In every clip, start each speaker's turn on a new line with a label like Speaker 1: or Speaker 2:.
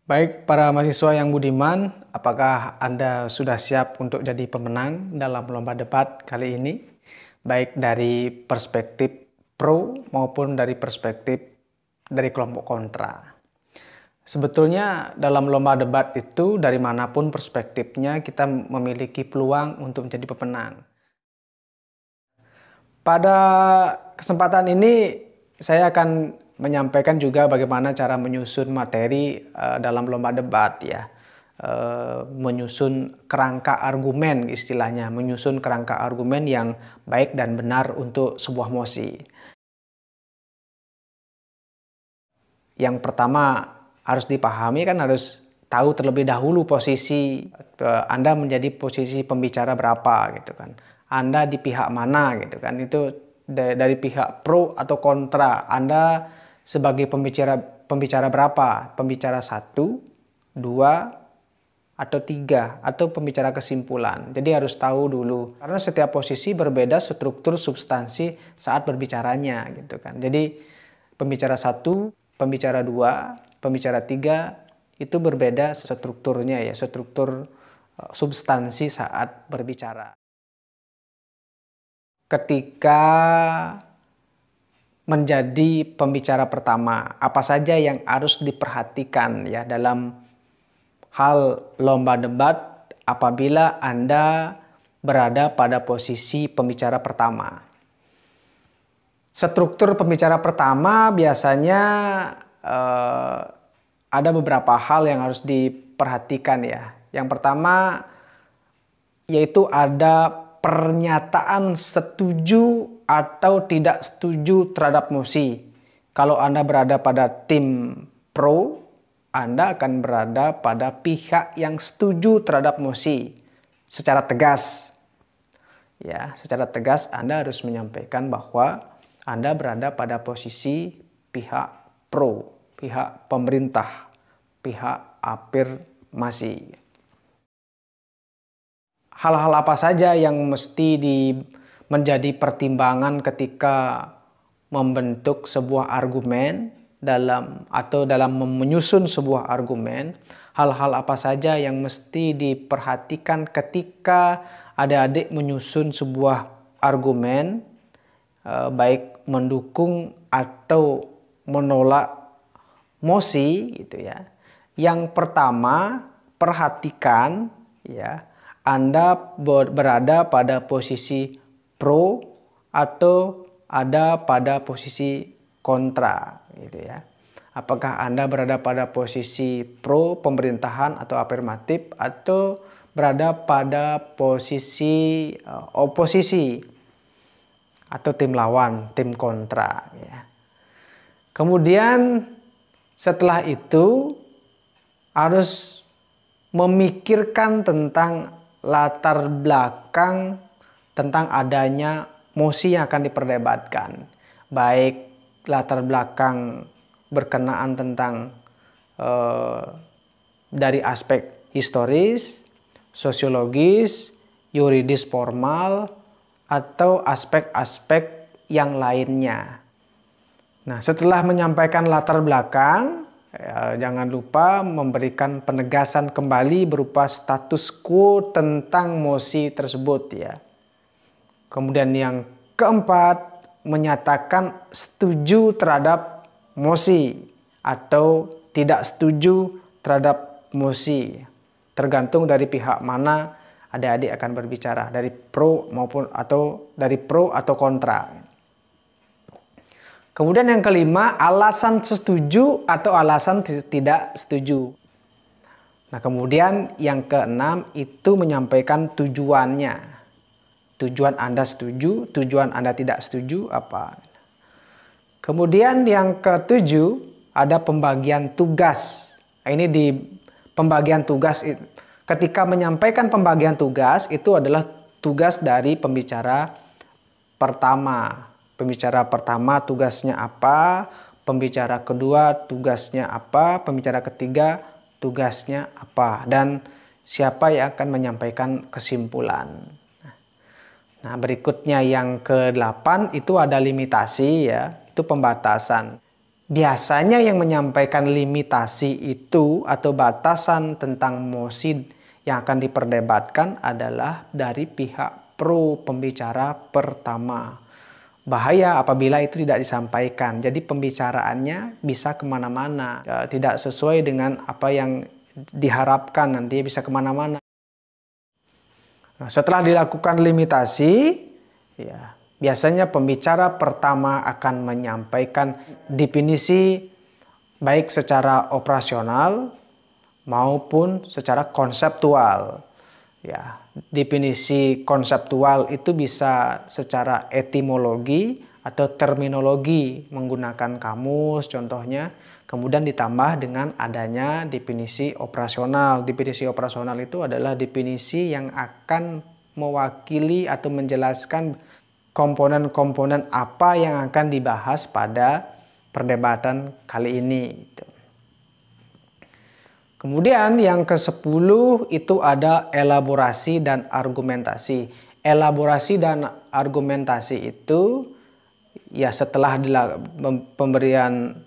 Speaker 1: Baik, para mahasiswa yang budiman, apakah Anda sudah siap untuk jadi pemenang dalam lomba debat kali ini? Baik dari perspektif pro maupun dari perspektif dari kelompok kontra. Sebetulnya dalam lomba debat itu dari manapun perspektifnya kita memiliki peluang untuk menjadi pemenang. Pada kesempatan ini saya akan menyampaikan juga bagaimana cara menyusun materi dalam lomba debat ya. Menyusun kerangka argumen istilahnya, menyusun kerangka argumen yang baik dan benar untuk sebuah mosi. Yang pertama harus dipahami kan harus tahu terlebih dahulu posisi Anda menjadi posisi pembicara berapa gitu kan. Anda di pihak mana gitu kan. Itu dari pihak pro atau kontra. Anda sebagai pembicara berapa? Pembicara 1, 2, atau 3, atau pembicara kesimpulan. Jadi harus tahu dulu. Karena setiap posisi berbeda struktur substansi saat berbicaranya gitu kan. Jadi pembicara 1, pembicara 2, pembicara 3 itu berbeda strukturnya ya, struktur substansi saat berbicara. Ketika menjadi pembicara pertama, apa saja yang harus diperhatikan ya dalam hal lomba debat apabila Anda berada pada posisi pembicara pertama. Struktur pembicara pertama biasanya ada beberapa hal yang harus diperhatikan ya. Yang pertama yaitu ada pernyataan setuju atau tidak setuju terhadap mosi. Kalau Anda berada pada tim pro, Anda akan berada pada pihak yang setuju terhadap mosi secara tegas. Ya, secara tegas Anda harus menyampaikan bahwa Anda berada pada posisi pihak pro, pihak pemerintah, pihak afirmasi. Hal-hal apa saja yang mesti menjadi pertimbangan ketika membentuk sebuah argumen dalam menyusun sebuah argumen? Hal-hal apa saja yang mesti diperhatikan ketika adik-adik menyusun sebuah argumen, baik mendukung atau menolak mosi gitu ya. Yang pertama, perhatikan ya, Anda berada pada posisi pro atau ada pada posisi kontra gitu ya. Apakah Anda berada pada posisi pro pemerintahan atau afirmatif atau berada pada posisi oposisi atau tim lawan, tim kontra ya. Kemudian setelah itu harus memikirkan tentang latar belakang tentang adanya mosi yang akan diperdebatkan. Baik latar belakang berkenaan tentang dari aspek historis, sosiologis, yuridis formal, atau aspek-aspek yang lainnya. Nah, setelah menyampaikan latar belakang, jangan lupa memberikan penegasan kembali berupa status quo tentang mosi tersebut ya. Kemudian yang keempat, menyatakan setuju terhadap mosi atau tidak setuju terhadap mosi. Tergantung dari pihak mana adik-adik akan berbicara, dari pro maupun dari pro atau kontra. Kemudian yang kelima, alasan setuju atau alasan tidak setuju. Nah, kemudian yang keenam itu menyampaikan tujuannya. Tujuan Anda setuju, tujuan Anda tidak setuju apa. Kemudian yang ketujuh ada pembagian tugas. Nah, ini di pembagian tugas, ketika menyampaikan pembagian tugas itu adalah tugas dari pembicara pertama. Pembicara pertama tugasnya apa, pembicara kedua tugasnya apa, pembicara ketiga tugasnya apa, dan siapa yang akan menyampaikan kesimpulan. Nah, berikutnya yang ke-8 itu ada limitasi ya, itu pembatasan. Biasanya yang menyampaikan limitasi itu atau batasan tentang mosi yang akan diperdebatkan adalah dari pihak pro pembicara pertama. Bahaya apabila itu tidak disampaikan. Jadi pembicaraannya bisa kemana-mana. Tidak sesuai dengan apa yang diharapkan, nanti bisa kemana-mana. Nah, setelah dilakukan limitasi, ya, biasanya pembicara pertama akan menyampaikan definisi baik secara operasional maupun secara konseptual. Ya, definisi konseptual itu bisa secara etimologi atau terminologi menggunakan kamus contohnya, kemudian ditambah dengan adanya definisi operasional. Definisi operasional itu adalah definisi yang akan mewakili atau menjelaskan komponen-komponen apa yang akan dibahas pada perdebatan kali ini. Kemudian yang ke-10 itu ada elaborasi dan argumentasi. Elaborasi dan argumentasi itu ya setelah pemberian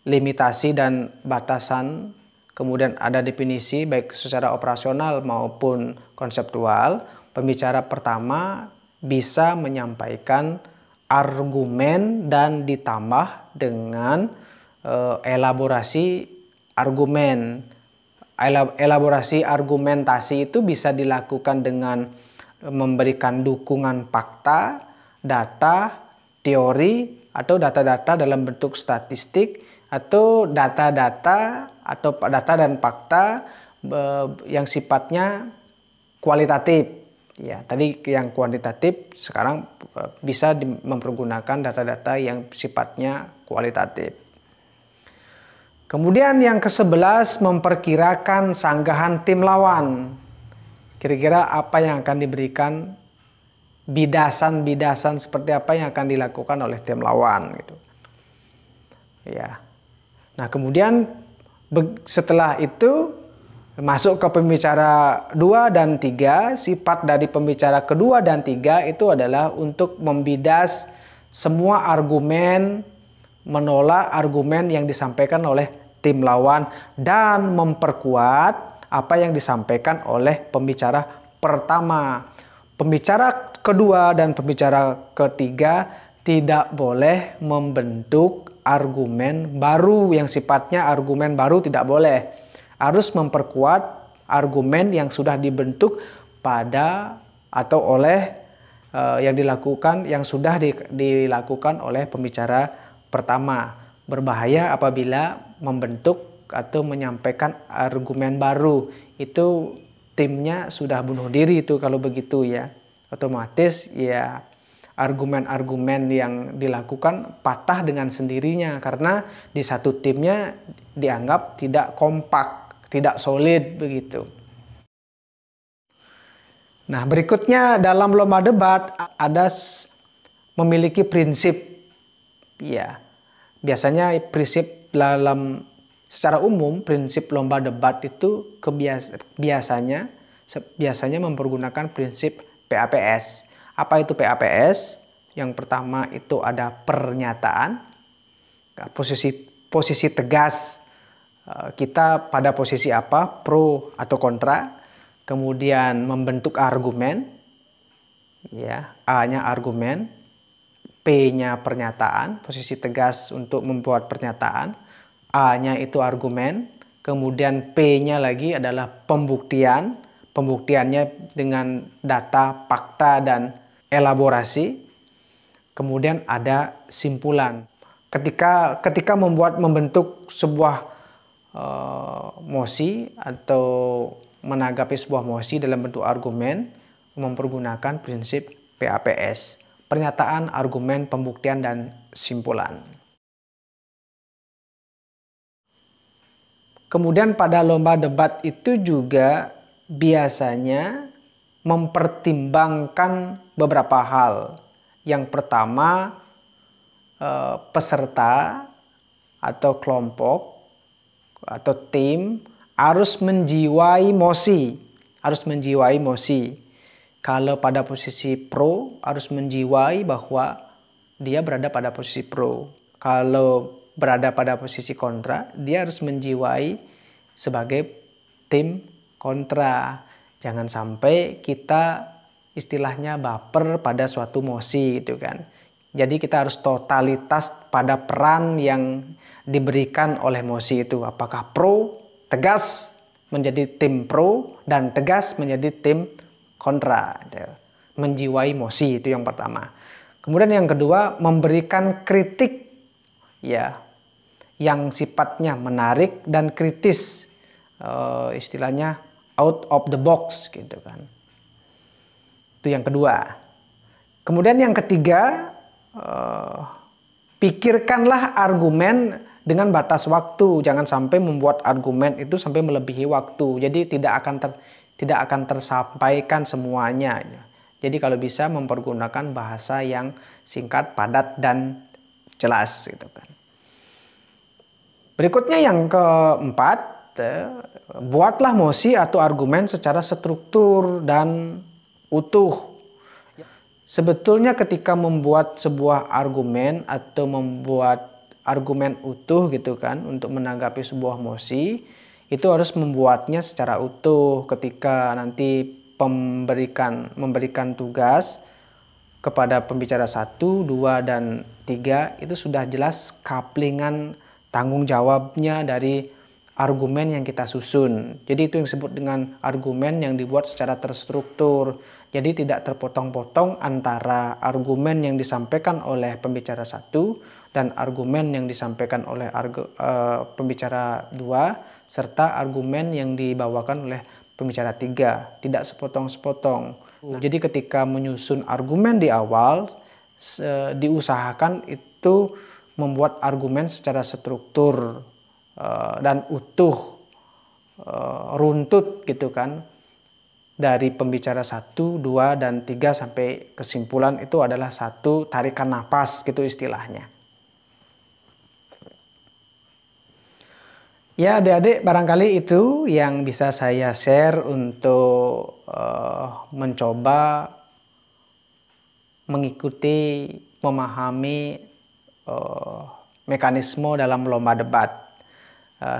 Speaker 1: limitasi dan batasan, kemudian ada definisi baik secara operasional maupun konseptual, pembicara pertama bisa menyampaikan argumen dan ditambah dengan elaborasi argumen. Elaborasi argumentasi itu bisa dilakukan dengan memberikan dukungan fakta, data, teori, atau data-data dalam bentuk statistik, atau data-data atau data dan fakta yang sifatnya kualitatif. Ya, tadi yang kuantitatif, sekarang bisa mempergunakan data-data yang sifatnya kualitatif. Kemudian yang ke-11 memperkirakan sanggahan tim lawan. Kira-kira apa yang akan diberikan, bidasan-bidasan seperti apa yang akan dilakukan oleh tim lawan gitu. Ya. Nah, kemudian setelah itu masuk ke pembicara 2 dan 3, sifat dari pembicara kedua dan 3 itu adalah untuk membidas semua argumen, menolak argumen yang disampaikan oleh tim lawan dan memperkuat apa yang disampaikan oleh pembicara pertama. Pembicara kedua dan pembicara ketiga tidak boleh membentuk argumen baru yang sifatnya argumen baru, tidak boleh. Harus memperkuat argumen yang sudah dibentuk pada atau oleh yang dilakukan, yang sudah dilakukan oleh pembicara pertama. Berbahaya apabila membentuk atau menyampaikan argumen baru. Itu timnya sudah bunuh diri itu kalau begitu ya. Otomatis ya argumen-argumen yang dilakukan patah dengan sendirinya karena di satu timnya dianggap tidak kompak, tidak solid begitu. Nah, berikutnya dalam lomba debat ada memiliki prinsip. Ya, biasanya prinsip secara umum prinsip lomba debat itu biasanya mempergunakan prinsip PAPS. Apa itu PAPS? Yang pertama itu ada pernyataan, posisi tegas kita pada posisi apa, pro atau kontra. Kemudian membentuk argumen, ya, A-nya argumen, P-nya pernyataan, posisi tegas untuk membuat pernyataan. A-nya itu argumen. Kemudian P-nya lagi adalah pembuktian. Pembuktiannya dengan data, fakta, dan elaborasi. Kemudian ada simpulan. Ketika membentuk sebuah mosi atau menanggapi sebuah mosi dalam bentuk argumen, mempergunakan prinsip PAPS. Pernyataan, argumen, pembuktian, dan simpulan. Kemudian pada lomba debat itu juga biasanya mempertimbangkan beberapa hal. Yang pertama, peserta atau kelompok atau tim harus menjiwai mosi. Kalau pada posisi pro harus menjiwai bahwa dia berada pada posisi pro. Kalau berada pada posisi kontra, dia harus menjiwai sebagai tim kontra. Jangan sampai kita istilahnya baper pada suatu mosi gitu kan. Jadi kita harus totalitas pada peran yang diberikan oleh mosi itu. Apakah pro, tegas menjadi tim pro, dan tegas menjadi tim kontra. Menjiwai mosi itu yang pertama. Kemudian yang kedua, memberikan kritik ya yang sifatnya menarik dan kritis, istilahnya out of the box gitu kan. Itu yang kedua. Kemudian yang ketiga, pikirkanlah argumen dengan batas waktu. Jangan sampai membuat argumen itu sampai melebihi waktu. Jadi tidak akan tersampaikan semuanya. Jadi kalau bisa mempergunakan bahasa yang singkat, padat, dan jelas gitu kan. Berikutnya yang keempat, buatlah mosi atau argumen secara struktur dan utuh. Sebetulnya ketika membuat sebuah argumen atau membuat argumen utuh gitu kan untuk menanggapi sebuah mosi, itu harus membuatnya secara utuh. Ketika nanti memberikan tugas kepada pembicara 1, 2, dan 3, itu sudah jelas kaplingan tanggung jawabnya dari argumen yang kita susun. Jadi itu yang disebut dengan argumen yang dibuat secara terstruktur. Jadi tidak terpotong-potong antara argumen yang disampaikan oleh pembicara 1 dan argumen yang disampaikan oleh pembicara 2 serta argumen yang dibawakan oleh pembicara 3. Tidak sepotong-sepotong. Jadi ketika menyusun argumen di awal, diusahakan itu membuat argumen secara struktur dan utuh, runtut gitu kan. Dari pembicara 1, 2, dan 3 sampai kesimpulan itu adalah satu tarikan napas gitu istilahnya. Ya adik-adik, barangkali itu yang bisa saya share untuk mencoba mengikuti, memahami mekanisme dalam lomba debat.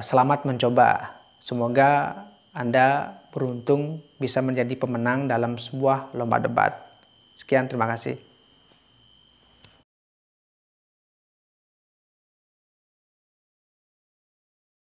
Speaker 1: Selamat mencoba. Semoga Anda beruntung bisa menjadi pemenang dalam sebuah lomba debat. Sekian, terima kasih.